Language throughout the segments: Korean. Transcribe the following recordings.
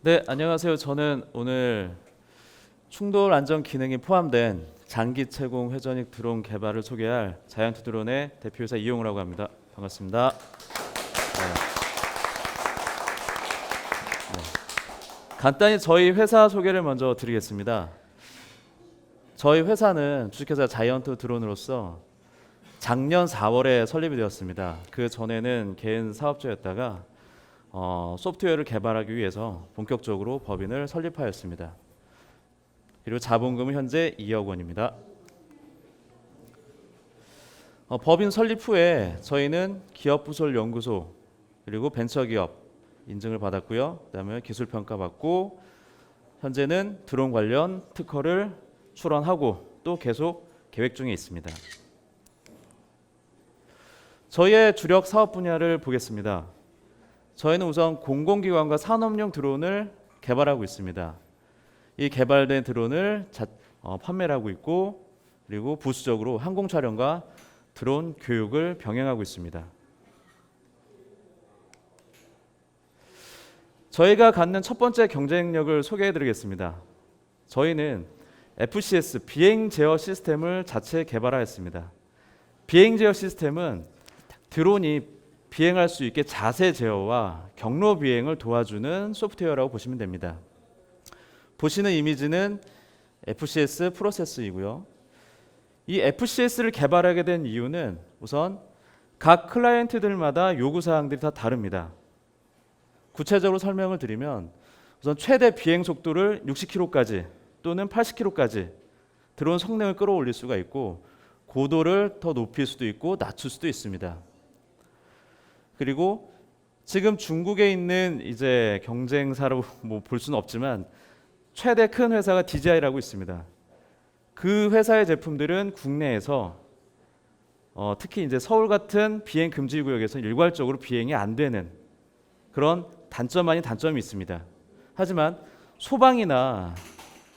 네, 안녕하세요. 저는 오늘 충돌 안전 기능이 포함된 장기 채공 회전익 드론 개발을 소개할 자이언트 드론의 대표이사 이용우라고 합니다. 반갑습니다. 간단히 저희 회사 소개를 먼저 드리겠습니다. 저희 회사는 주식회사 자이언트 드론으로서 작년 4월에 설립이 되었습니다. 그 전에는 개인 사업자였다가 소프트웨어를 개발하기 위해서 본격적으로 법인을 설립하였습니다. 그리고 자본금은 현재 2억 원입니다. 법인 설립 후에 저희는 기업부설 연구소 그리고 벤처기업 인증을 받았고요. 그다음에 기술평가 받고 현재는 드론 관련 특허를 출원하고 또 계속 계획 중에 있습니다. 저희의 주력 사업 분야를 보겠습니다. 저희는 우선 공공기관과 산업용 드론을 개발하고 있습니다. 이 개발된 드론을 판매를 하고 있고 그리고 부수적으로 항공 촬영과 드론 교육을 병행하고 있습니다. 저희가 갖는 첫 번째 경쟁력을 소개해 드리겠습니다. 저희는 FCS 비행 제어 시스템을 자체 개발하였습니다. 비행 제어 시스템은 드론이 비행할 수 있게 자세 제어와 경로 비행을 도와주는 소프트웨어라고 보시면 됩니다. 보시는 이미지는 FCS 프로세스이고요. 이 FCS를 개발하게 된 이유는 우선 각 클라이언트들마다 요구사항들이 다 다릅니다. 구체적으로 설명을 드리면 우선 최대 비행 속도를 60km까지 또는 80km까지 드론 성능을 끌어올릴 수가 있고 고도를 더 높일 수도 있고 낮출 수도 있습니다. 그리고 지금 중국에 있는 이제 경쟁사로 볼 수는 없지만 최대 큰 회사가 DJI라고 있습니다. 그 회사의 제품들은 국내에서 특히 이제 서울 같은 비행 금지 구역에서 일괄적으로 비행이 안 되는 그런 단점 아닌 단점이 있습니다. 하지만 소방이나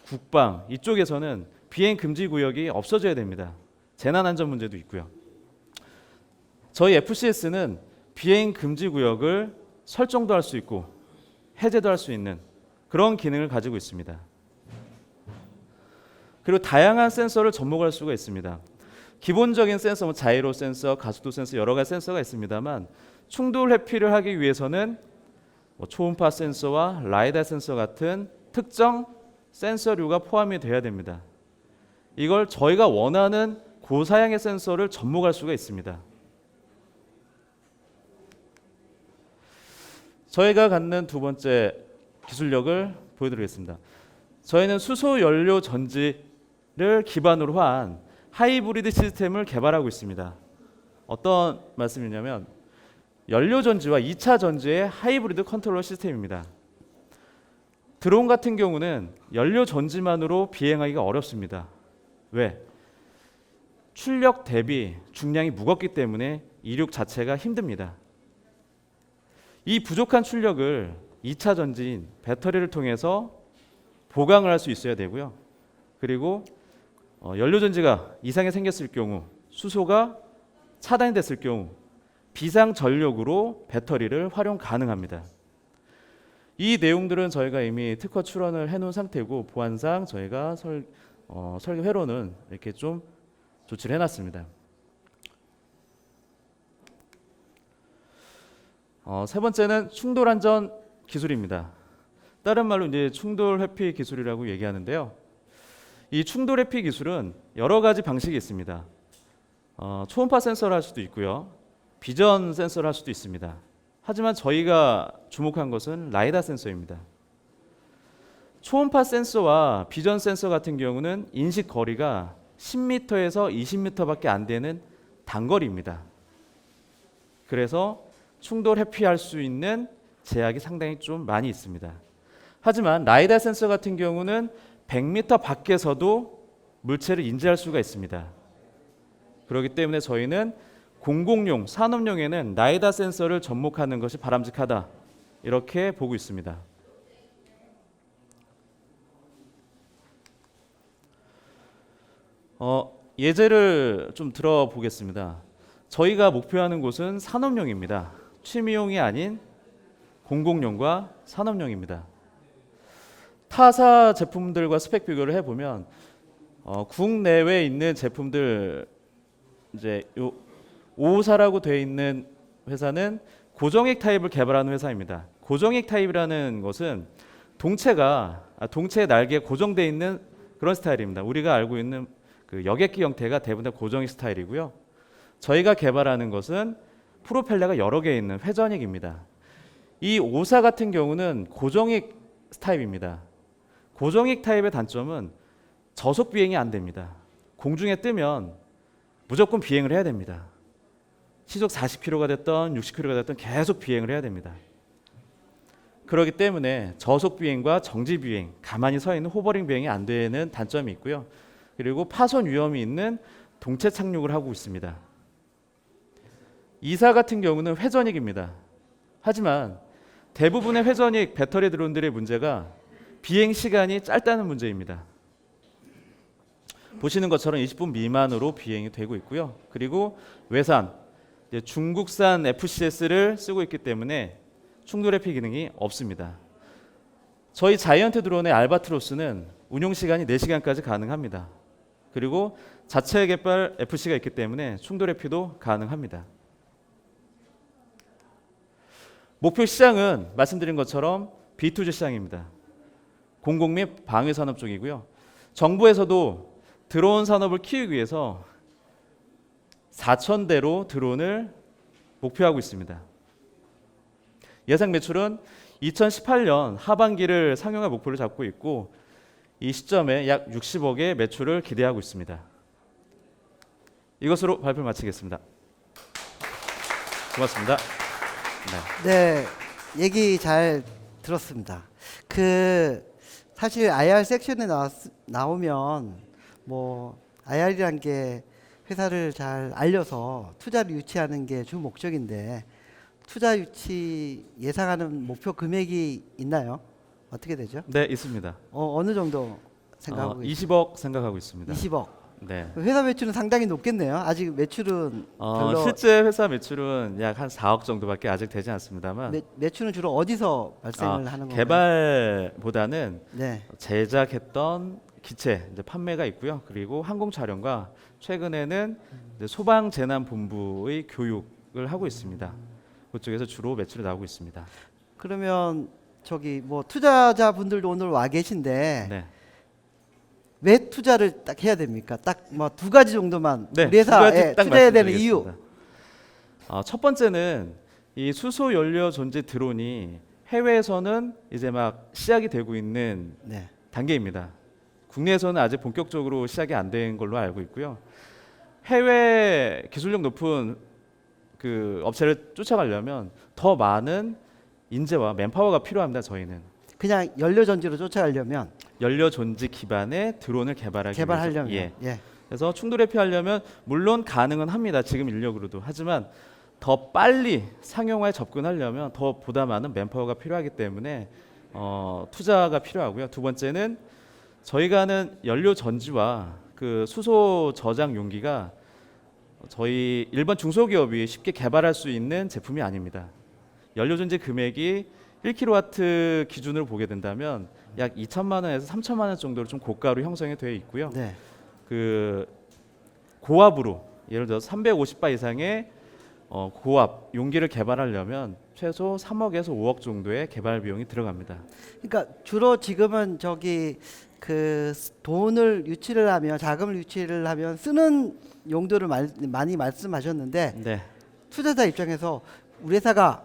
국방 이쪽에서는 비행 금지 구역이 없어져야 됩니다. 재난 안전 문제도 있고요. 저희 FCS는 비행 금지 구역을 설정도 할 수 있고 해제도 할 수 있는 그런 기능을 가지고 있습니다. 그리고 다양한 센서를 접목할 수가 있습니다. 기본적인 센서, 자이로 센서, 가속도 센서 여러 가지 센서가 있습니다만 충돌 회피를 하기 위해서는 초음파 센서와 라이다 센서 같은 특정 센서류가 포함이 돼야 됩니다. 이걸 저희가 원하는 고사양의 센서를 접목할 수가 있습니다. 저희가 갖는 두 번째 기술력을 보여드리겠습니다. 저희는 수소 연료 전지를 기반으로 한 하이브리드 시스템을 개발하고 있습니다. 어떤 말씀이냐면 연료 전지와 2차 전지의 하이브리드 컨트롤러 시스템입니다. 드론 같은 경우는 연료 전지만으로 비행하기가 어렵습니다. 왜? 출력 대비 중량이 무겁기 때문에 이륙 자체가 힘듭니다. 이 부족한 출력을 2차 전지인 배터리를 통해서 보강을 할 수 있어야 되고요. 그리고 연료 전지가 이상이 생겼을 경우 수소가 차단이 됐을 경우 비상 전력으로 배터리를 활용 가능합니다. 이 내용들은 저희가 이미 특허 출원을 해놓은 상태고 보안상 저희가 설계 회로는 이렇게 좀 조치를 해놨습니다. 세 번째는 충돌 안전 기술입니다. 다른 말로 이제 충돌 회피 기술이라고 얘기하는데요. 이 충돌 회피 기술은 여러 가지 방식이 있습니다. 초음파 센서를 할 수도 있고요. 비전 센서를 할 수도 있습니다. 하지만 저희가 주목한 것은 라이다 센서입니다. 초음파 센서와 비전 센서 같은 경우는 인식 거리가 10m에서 20m밖에 안 되는 단거리입니다. 그래서 충돌 회피할 수 있는 제약이 상당히 좀 많이 있습니다. 하지만 라이다 센서 같은 경우는 100m 밖에서도 물체를 인지할 수가 있습니다. 그렇기 때문에 저희는 공공용, 산업용에는 라이다 센서를 접목하는 것이 바람직하다 이렇게 보고 있습니다. 예제를 좀 들어보겠습니다. 저희가 목표하는 곳은 산업용입니다. 취미용이 아닌 공공용과 산업용입니다. 타사 제품들과 스펙 비교를 해보면 국내외에 있는 제품들 이제 요 5호사라고 되어 있는 회사는 고정익 타입을 개발하는 회사입니다. 고정익 타입이라는 것은 동체의 날개에 고정되어 있는 그런 스타일입니다. 우리가 알고 있는 그 여객기 형태가 대부분 다 고정익 스타일이고요. 저희가 개발하는 것은 프로펠러가 여러 개 있는 회전익입니다. 이 5사 같은 경우는 고정익 타입입니다. 고정익 타입의 단점은 저속 비행이 안 됩니다. 공중에 뜨면 무조건 비행을 해야 됩니다. 시속 40km가 됐던 60km가 됐던 계속 비행을 해야 됩니다. 그렇기 때문에 저속 비행과 정지 비행, 가만히 서 있는 호버링 비행이 안 되는 단점이 있고요. 그리고 파손 위험이 있는 동체 착륙을 하고 있습니다. 2사 같은 경우는 회전익입니다. 하지만 대부분의 회전익 배터리 드론들의 문제가 비행 시간이 짧다는 문제입니다. 보시는 것처럼 20분 미만으로 비행이 되고 있고요. 그리고 외산, 중국산 FCS를 쓰고 있기 때문에 충돌 회피 기능이 없습니다. 저희 자이언트 드론의 알바트로스는 운용 시간이 4시간까지 가능합니다. 그리고 자체 개발 FC가 있기 때문에 충돌 회피도 가능합니다. 목표 시장은 말씀드린 것처럼 B2G 시장입니다. 공공 및 방위 산업 쪽이고요. 정부에서도 드론 산업을 키우기 위해서 4,000대로 드론을 목표하고 있습니다. 예상 매출은 2018년 하반기를 상용화 목표를 잡고 있고 이 시점에 약 60억의 매출을 기대하고 있습니다. 이것으로 발표를 마치겠습니다. 고맙습니다. 네, 얘기 잘 들었습니다. 사실 IR 섹션에 나오면 뭐 IR이란 게 회사를 잘 알려서 투자를 유치하는 게 주 목적인데 투자 유치 예상하는 목표 금액이 있나요? 어떻게 되죠? 네, 있습니다. 어느 정도 생각하고 계세요? 20억 생각하고 있습니다. 20억. 네. 회사 매출은 상당히 높겠네요. 아직 매출은 별로 실제 회사 매출은 약 한 4억 정도밖에 아직 되지 않습니다만 매출은 주로 어디서 발생을 하는 건가요? 개발보다는 네. 제작했던 기체 이제 판매가 있고요. 그리고 항공 촬영과 최근에는 이제 소방재난본부의 교육을 하고 있습니다. 그쪽에서 주로 매출이 나오고 있습니다. 그러면 저기 뭐 투자자분들도 오늘 와 계신데 네. 왜 투자를 딱 해야 됩니까? 딱 뭐 두 가지 정도만 네, 우리 두 가지 회사에 딱 투자해야 되는 이유. 말씀드리겠습니다. 첫 번째는 이 수소 연료 전지 드론이 해외에서는 이제 막 시작이 되고 있는 네. 단계입니다. 국내에서는 아직 본격적으로 시작이 안 된 걸로 알고 있고요. 해외 기술력 높은 그 업체를 쫓아가려면 더 많은 인재와 맨파워가 필요합니다. 저희는 그냥 연료 전지로 쫓아가려면 연료 전지 기반의 드론을 개발하려면 위해서, 예. 그래서 충돌 회피하려면 물론 가능은 합니다. 지금 인력으로도. 하지만 더 빨리 상용화에 접근하려면 더 보다 많은 맨파워가 필요하기 때문에 투자가 필요하고요. 두 번째는 저희가 하는 연료 전지와 그 수소 저장 용기가 저희 일반 중소기업이 쉽게 개발할 수 있는 제품이 아닙니다. 연료 전지 금액이 1kW 기준으로 보게 된다면 약 2천만 원에서 3천만 원 정도로 좀 고가로 형성이 되어 있고요. 네. 그 고압으로 예를 들어 350바 이상의 고압 용기를 개발하려면 최소 3억에서 5억 정도의 개발 비용이 들어갑니다. 그러니까 주로 지금은 저기 그 돈을 유치를 하면 자금을 유치를 하면 쓰는 용도를 많이 말씀하셨는데 네. 투자자 입장에서 우리 회사가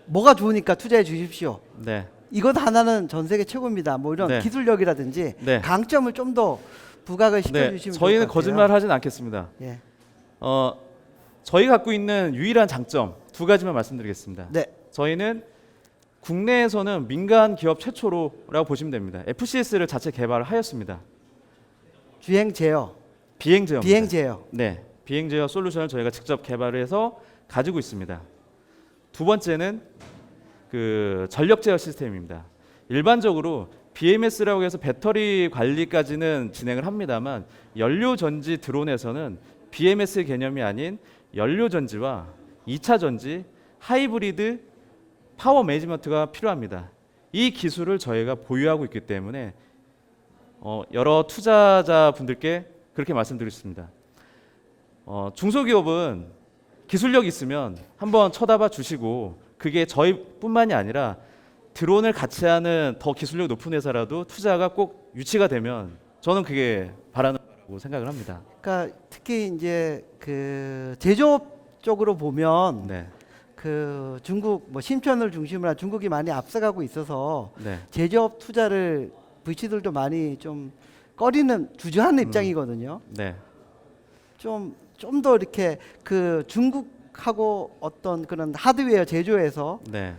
뭐가 좋으니까 투자해 주십시오. 네. 이것 하나는 전 세계 최고입니다. 뭐 이런 네. 기술력이라든지 네. 강점을 좀 더 부각을 네. 시켜주시면 좋을 저희는 것 같아요. 거짓말 하진 않겠습니다. 예. 저희가 갖고 있는 유일한 장점 두 가지만 말씀드리겠습니다. 네. 저희는 국내에서는 민간 기업 최초로라고 보시면 됩니다. FCS를 자체 개발을 하였습니다. 주행 제어, 비행 제어. 비행 제어. 네, 비행 제어 솔루션을 저희가 직접 개발을 해서 가지고 있습니다. 두 번째는 그 전력 제어 시스템입니다. 일반적으로 BMS라고 해서 배터리 관리까지는 진행을 합니다만 연료 전지 드론에서는 BMS 개념이 아닌 연료 전지와 2차 전지, 하이브리드 파워 매니지먼트가 필요합니다. 이 기술을 저희가 보유하고 있기 때문에 여러 투자자분들께 그렇게 말씀드리겠습니다. 중소기업은 기술력 있으면 한번 쳐다봐 주시고 그게 저희뿐만이 아니라 드론을 같이 하는 더 기술력 높은 회사라도 투자가 꼭 유치가 되면 저는 그게 바라는 거라고 생각을 합니다. 그러니까 특히 이제 그 제조업 쪽으로 보면 네, 그 중국 뭐 신천을 중심으로 한 중국이 많이 앞서가고 있어서 네, 제조업 투자를 VC들도 많이 좀 꺼리는 주저하는 입장이거든요. 네, 좀 더 이렇게 그 중국하고 어떤 그런 하드웨어 제조에서 네.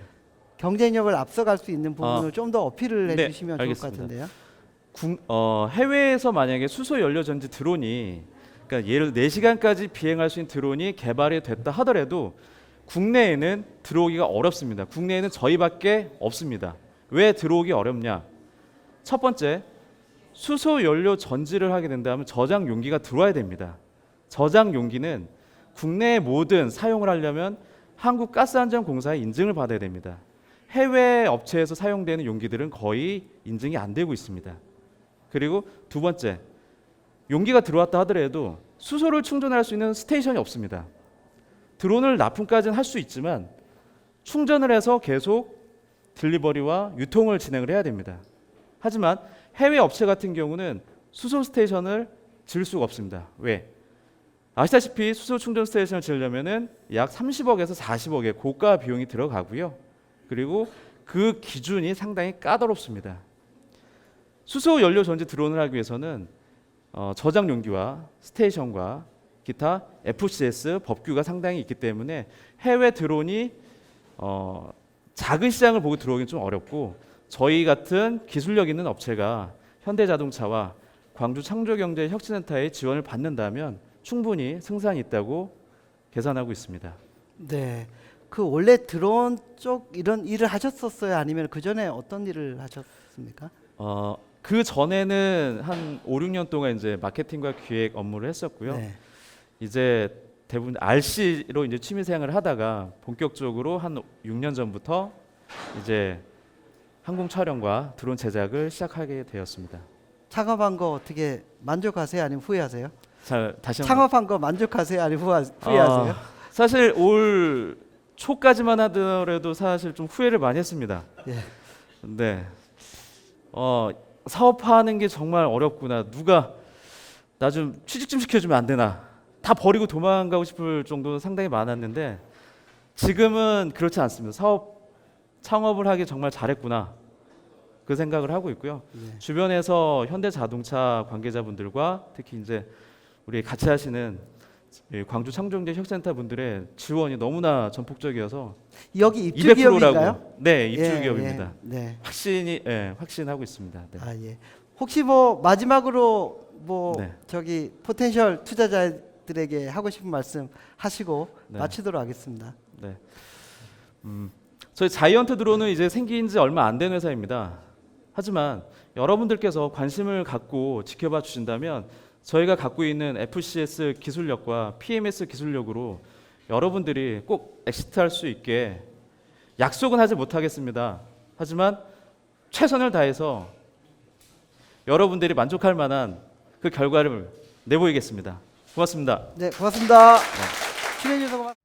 경쟁력을 앞서갈 수 있는 부분을 좀 더 어필을 네, 해주시면 좋을 것 알겠습니다. 같은데요. 해외에서 만약에 수소 연료 전지 드론이 그러니까 예를 들어 4시간까지 비행할 수 있는 드론이 개발이 됐다 하더라도 국내에는 들어오기가 어렵습니다. 국내에는 저희밖에 없습니다. 왜 들어오기 어렵냐? 첫 번째, 수소 연료 전지를 하게 된다면 저장 용기가 들어와야 됩니다. 저장 용기는 국내의 모든 사용을 하려면 한국가스안전공사의 인증을 받아야 됩니다. 해외 업체에서 사용되는 용기들은 거의 인증이 안 되고 있습니다. 그리고 두 번째, 용기가 들어왔다 하더라도 수소를 충전할 수 있는 스테이션이 없습니다. 드론을 납품까지는 할 수 있지만 충전을 해서 계속 딜리버리와 유통을 진행을 해야 됩니다. 하지만 해외 업체 같은 경우는 수소 스테이션을 지을 수가 없습니다. 왜? 아시다시피 수소 충전 스테이션을 지으려면은 약 30억에서 40억의 고가 비용이 들어가고요. 그리고 그 기준이 상당히 까다롭습니다. 수소 연료 전지 드론을 하기 위해서는 저장 용기와 스테이션과 기타 FCS 법규가 상당히 있기 때문에 해외 드론이 작은 시장을 보고 들어오기는 좀 어렵고 저희 같은 기술력 있는 업체가 현대자동차와 광주 창조경제혁신센터의 지원을 받는다면 충분히 승산이 있다고 계산하고 있습니다. 네. 그 원래 드론 쪽 이런 일을 하셨었어요? 아니면 그 전에 어떤 일을 하셨습니까? 그 전에는 한 5, 6년 동안 이제 마케팅과 기획 업무를 했었고요. 네. 이제 대부분 RC로 이제 취미 생활을 하다가 본격적으로 한 6년 전부터 이제 항공 촬영과 드론 제작을 시작하게 되었습니다. 창업한 거 어떻게 만족하세요? 아니면 후회하세요? 자, 다시 한번. 창업한 거 만족하세요? 아니면 후회하세요? 사실 올 초까지만 하더라도 사실 좀 후회를 많이 했습니다. 예. 근데 사업하는 게 정말 어렵구나. 누가 나 좀 취직 좀 시켜주면 안 되나. 다 버리고 도망가고 싶을 정도는 상당히 많았는데 지금은 그렇지 않습니다. 창업을 하기 정말 잘했구나. 그 생각을 하고 있고요. 네. 주변에서 현대자동차 관계자분들과 특히 이제 우리 같이 하시는 이 광주 창조경제 혁센터 분들의 지원이 너무나 전폭적이어서 여기 입주 기업인가요? 200%라고. 네, 입주 예, 기업입니다. 예, 네. 확신하고 있습니다. 네. 아 예. 혹시 뭐 마지막으로 뭐 네. 저기 포텐셜 투자자들에게 하고 싶은 말씀 하시고 네. 마치도록 하겠습니다. 네. 저희 자이언트 드론은 이제 생긴 지 얼마 안 된 회사입니다. 하지만 여러분들께서 관심을 갖고 지켜봐 주신다면 저희가 갖고 있는 FCS 기술력과 PMS 기술력으로 여러분들이 꼭 엑시트할 수 있게 약속은 하지 못하겠습니다. 하지만 최선을 다해서 여러분들이 만족할 만한 그 결과를 내보이겠습니다. 고맙습니다. 네, 고맙습니다. 네. 출연해 주셔서 고맙습니다.